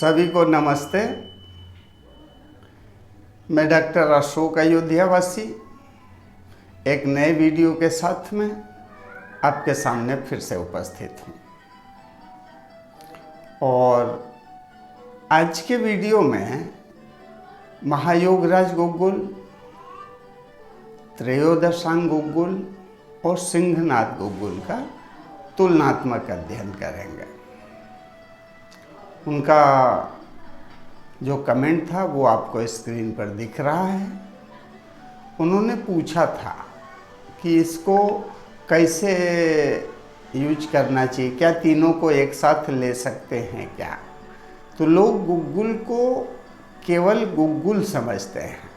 सभी को नमस्ते। मैं डॉक्टर अशोक अयोध्यावासी एक नए वीडियो के साथ में आपके सामने फिर से उपस्थित हूँ। और आज के वीडियो में महायोगराज गुग्गुल, त्रयोदशांग गुग्गुल और सिंहनाद गुग्गुल का तुलनात्मक अध्ययन करेंगे। उनका जो कमेंट था वो आपको स्क्रीन पर दिख रहा है। उन्होंने पूछा था कि इसको कैसे यूज करना चाहिए, क्या तीनों को एक साथ ले सकते हैं क्या। तो लोग गुग्गुल को केवल गुग्गुल समझते हैं।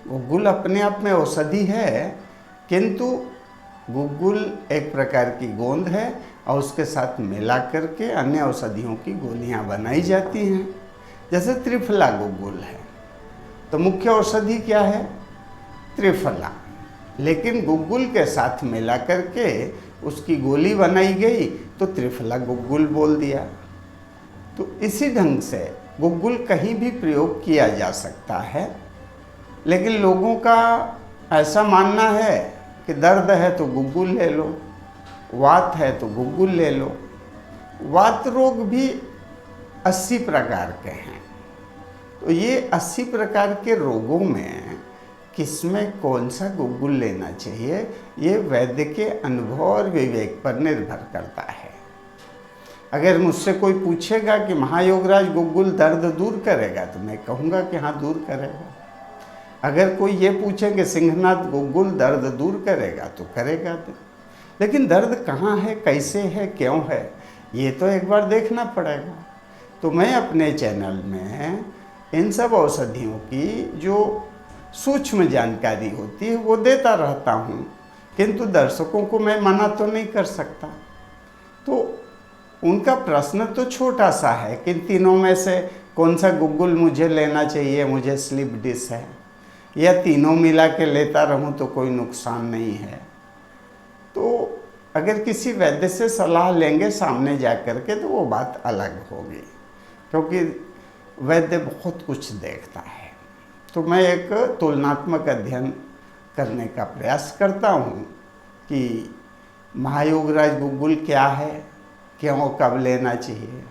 गुग्गुल अपने आप में औषधि है, किंतु गुग्गुल एक प्रकार की गोंद है और उसके साथ मिला करके अन्य औषधियों की गोलियां बनाई जाती हैं। जैसे त्रिफला गुग्गुल है तो मुख्य औषधि क्या है? त्रिफला। लेकिन गुग्गुल के साथ मिला करके उसकी गोली बनाई गई तो त्रिफला गुग्गुल बोल दिया। तो इसी ढंग से गुग्गुल कहीं भी प्रयोग किया जा सकता है। लेकिन लोगों का ऐसा मानना है कि दर्द है तो गुग्गुल ले लो, वात है तो गुग्गुल ले लो। वात रोग भी 80 प्रकार के हैं। तो ये 80 प्रकार के रोगों में किसमें कौन सा गुग्गुल लेना चाहिए, ये वैद्य के अनुभव और विवेक पर निर्भर करता है। अगर मुझसे कोई पूछेगा कि महायोगराज गुग्गुल दर्द दूर करेगा तो मैं कहूँगा कि हाँ, दूर करेगा। अगर कोई ये पूछे कि सिंहनाद गुग्गुल दर्द दूर करेगा तो करेगा भी। लेकिन दर्द कहाँ है, कैसे है, क्यों है, ये तो एक बार देखना पड़ेगा। तो मैं अपने चैनल में इन सब औषधियों की जो सूक्ष्म जानकारी होती है वो देता रहता हूँ, किंतु दर्शकों को मैं मना तो नहीं कर सकता। तो उनका प्रश्न तो छोटा सा है कि तीनों में से कौन सा गुग्गुल मुझे लेना चाहिए, मुझे स्लीप डिस है, या तीनों मिला के लेता रहूं तो कोई नुकसान नहीं है। तो अगर किसी वैद्य से सलाह लेंगे सामने जा कर के तो वो बात अलग होगी, क्योंकि वैद्य बहुत कुछ देखता है। तो मैं एक तुलनात्मक अध्ययन करने का प्रयास करता हूँ कि महायोगराज गुग्गुल क्या है, क्यों, कब लेना चाहिए।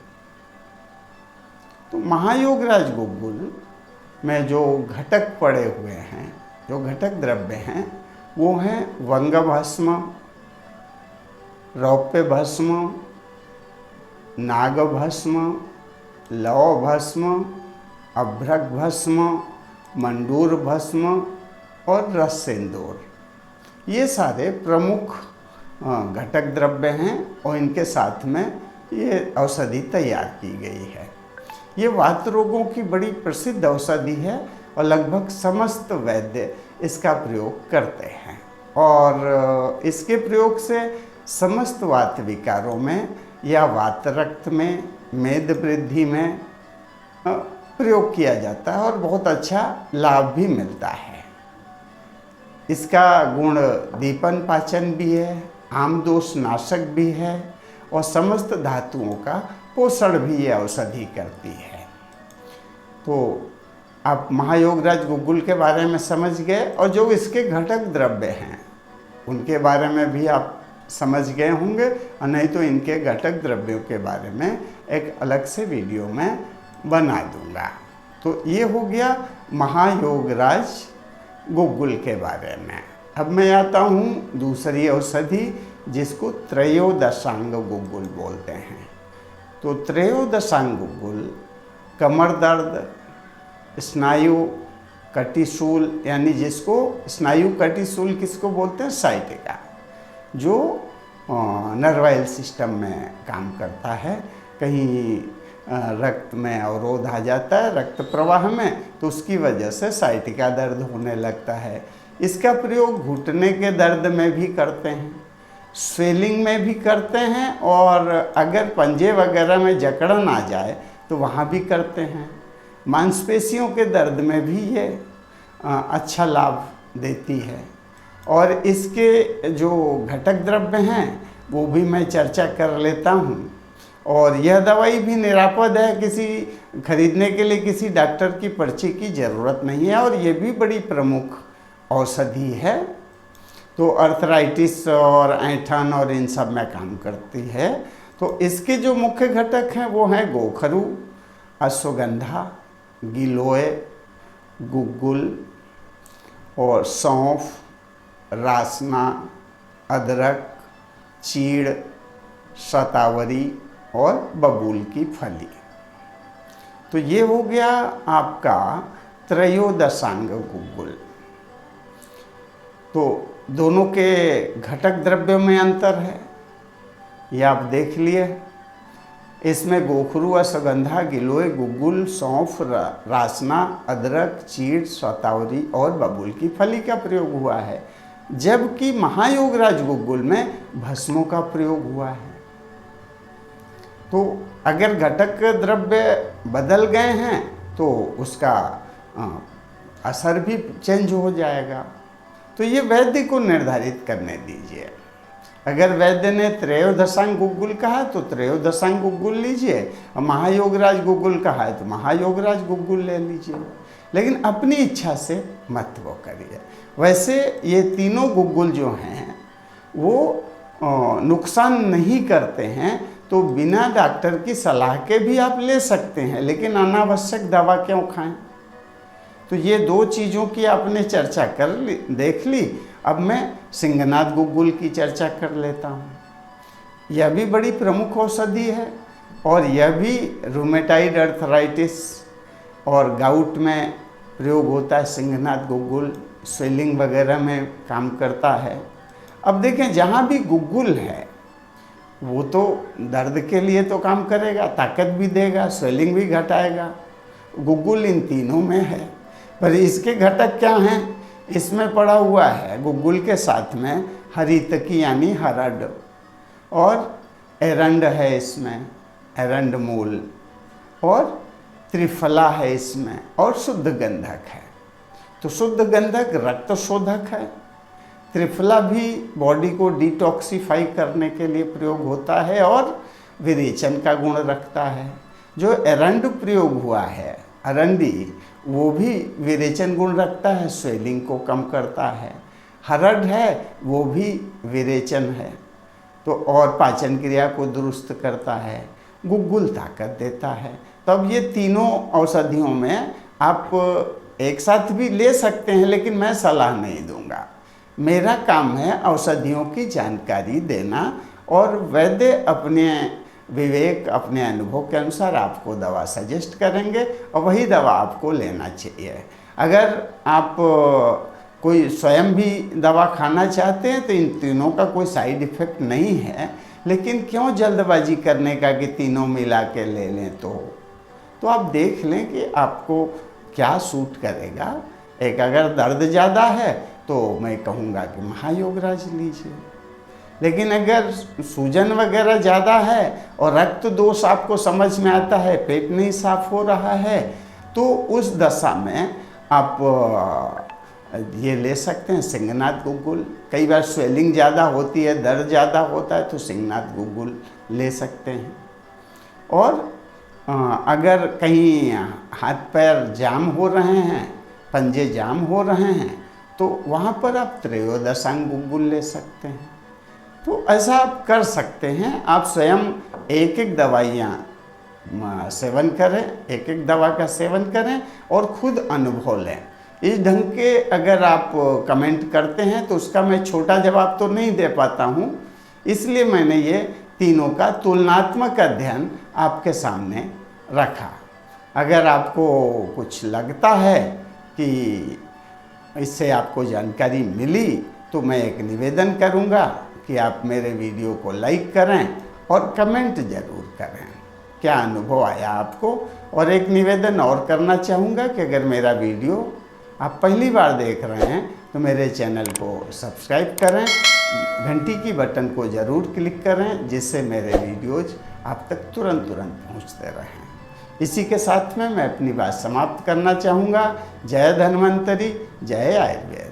तो महायोगराज गुग्गुल में जो घटक पड़े हुए हैं, जो घटक द्रव्य हैं, वो हैं वंग भस्म, रौप्य भस्म, नाग भस्म, लव भस्म, अभ्रक भस्म, मंडूर भस्म और रस सिंदूर। ये सारे प्रमुख घटक द्रव्य हैं और इनके साथ में ये औषधि तैयार की गई है। ये वात रोगों की बड़ी प्रसिद्ध औषधि है और लगभग समस्त वैद्य इसका प्रयोग करते हैं। और इसके प्रयोग से समस्त वात विकारों में या वात रक्त में, मेद वृद्धि में प्रयोग किया जाता है और बहुत अच्छा लाभ भी मिलता है। इसका गुण दीपन पाचन भी है, आमदोष नाशक भी है और समस्त धातुओं का पोषण भी ये औषधि करती है। तो आप महायोगराज गुग्गुल के बारे में समझ गए और जो इसके घटक द्रव्य हैं उनके बारे में भी आप समझ गए होंगे, और नहीं तो इनके घटक द्रव्यों के बारे में एक अलग से वीडियो में बना दूंगा। तो ये हो गया महायोगराज गुग्गुल के बारे में। अब मैं आता हूँ दूसरी औषधि जिसको त्रयोदशांग गुग्गुल बोलते हैं। तो त्रयोदशांग गुग्गुल कमर दर्द, स्नायु कटिशूल, यानी जिसको स्नायु कटिशूल किसको बोलते हैं? साइटिका, जो नर्वाइल सिस्टम में काम करता है। कहीं रक्त में अवरोध आ जाता है, रक्त प्रवाह में, तो उसकी वजह से साइटिका दर्द होने लगता है। इसका प्रयोग घुटने के दर्द में भी करते हैं, स्वेलिंग में भी करते हैं, और अगर पंजे वगैरह में जकड़न आ जाए तो वहाँ भी करते हैं। मांसपेशियों के दर्द में भी ये अच्छा लाभ देती है। और इसके जो घटक द्रव्य हैं वो भी मैं चर्चा कर लेता हूँ। और यह दवाई भी निरापद है, किसी खरीदने के लिए किसी डॉक्टर की पर्ची की ज़रूरत नहीं है और ये भी बड़ी प्रमुख औषधि है। तो अर्थराइटिस और ऐंठन और इन सब में काम करती है। तो इसके जो मुख्य घटक हैं वो हैं गोखरू, अश्वगंधा, गिलोय, गुग्गुल और सौंफ, रासना, अदरक, चीड़, शतावरी और बबूल की फली। तो ये हो गया आपका त्रयोदशांग गुग्गुल। तो दोनों के घटक द्रव्यों में अंतर है, ये आप देख लिए। इसमें गोखरू, अश्वगंधा, गिलोय, गुग्गुल, सौंफ, रासना, अदरक, चीड़, शतावरी और बबूल की फली का प्रयोग हुआ है, जबकि महायोगराज गुग्गुल में भस्मों का प्रयोग हुआ है। तो अगर घटक द्रव्य बदल गए हैं तो उसका असर भी चेंज हो जाएगा। तो ये वैद्य को निर्धारित करने दीजिए। अगर वैद्य ने त्रयोदशांग गुग्गुल कहा तो त्रयोदशांग गुग्गुल लीजिए, और महायोगराज गुग्गुल कहा है तो महायोगराज गुग्गुल ले लीजिए, लेकिन अपनी इच्छा से मत वो करिए। वैसे ये तीनों गुग्गुल जो हैं वो नुकसान नहीं करते हैं, तो बिना डॉक्टर की सलाह के भी आप ले सकते हैं, लेकिन अनावश्यक दवा क्यों खाएं। तो ये दो चीज़ों की आपने चर्चा कर ली, देख ली। अब मैं सिंहनाथ गुग्गुल की चर्चा कर लेता हूँ। यह भी बड़ी प्रमुख औषधि है और यह भी रूमेटाइड अर्थराइटिस और गाउट में प्रयोग होता है। सिंहनाथ गुग्गुल स्वेलिंग वगैरह में काम करता है। अब देखें, जहाँ भी गुग्गुल है वो तो दर्द के लिए तो काम करेगा, ताकत भी देगा, स्वेलिंग भी घटाएगा। गुग्गुल इन तीनों में है, पर इसके घटक क्या हैं? इसमें पड़ा हुआ है गुग्गुल के साथ में हरितकी यानी हरड़, और एरंड है इसमें, एरंड मूल, और त्रिफला है इसमें, और शुद्ध गंधक है। तो शुद्ध गंधक रक्त शोधक है। त्रिफला भी बॉडी को डिटॉक्सिफाई करने के लिए प्रयोग होता है और विरेचन का गुण रखता है। जो एरंड प्रयोग हुआ है, अरंडी, वो भी विरेचन गुण रखता है, स्वेलिंग को कम करता है। हरड़ है वो भी विरेचन है, तो और पाचन क्रिया को दुरुस्त करता है। गुग्गुल ताकत देता है। तो अब ये तीनों औषधियों में आप एक साथ भी ले सकते हैं, लेकिन मैं सलाह नहीं दूंगा। मेरा काम है औषधियों की जानकारी देना, और वैद्य अपने विवेक, अपने अनुभव के अनुसार आपको दवा सजेस्ट करेंगे और वही दवा आपको लेना चाहिए। अगर आप कोई स्वयं भी दवा खाना चाहते हैं तो इन तीनों का कोई साइड इफ़ेक्ट नहीं है, लेकिन क्यों जल्दबाजी करने का कि तीनों मिला के ले लें। तो आप देख लें कि आपको क्या सूट करेगा। एक अगर दर्द ज़्यादा है तो मैं कहूँगा कि महायोगराज लीजिए, लेकिन अगर सूजन वगैरह ज़्यादा है और रक्त दोष आपको समझ में आता है, पेट नहीं साफ हो रहा है, तो उस दशा में आप ये ले सकते हैं सिंहनाथ गुग्गुल। कई बार स्वेलिंग ज़्यादा होती है, दर्द ज़्यादा होता है, तो सिंहनाथ गुग्गुल ले सकते हैं। और अगर कहीं हाथ पैर जाम हो रहे हैं, पंजे जाम हो रहे हैं, तो वहाँ पर आप त्रयोदशांग गुग्गुल ले सकते हैं। तो ऐसा आप कर सकते हैं। आप स्वयं एक एक दवाइयाँ सेवन करें, एक एक दवा का सेवन करें और खुद अनुभव लें। इस ढंग के अगर आप कमेंट करते हैं तो उसका मैं छोटा जवाब तो नहीं दे पाता हूँ, इसलिए मैंने ये तीनों का तुलनात्मक अध्ययन आपके सामने रखा। अगर आपको कुछ लगता है कि इससे आपको जानकारी मिली, तो मैं एक निवेदन करूंगा कि आप मेरे वीडियो को लाइक करें और कमेंट ज़रूर करें क्या अनुभव आया आपको। और एक निवेदन और करना चाहूँगा कि अगर मेरा वीडियो आप पहली बार देख रहे हैं तो मेरे चैनल को सब्सक्राइब करें, घंटी की बटन को ज़रूर क्लिक करें, जिससे मेरे वीडियोज़ आप तक तुरंत पहुँचते रहें। इसी के साथ में मैं अपनी बात समाप्त करना चाहूँगा। जय धन्वंतरी, जय आयुर्वेद।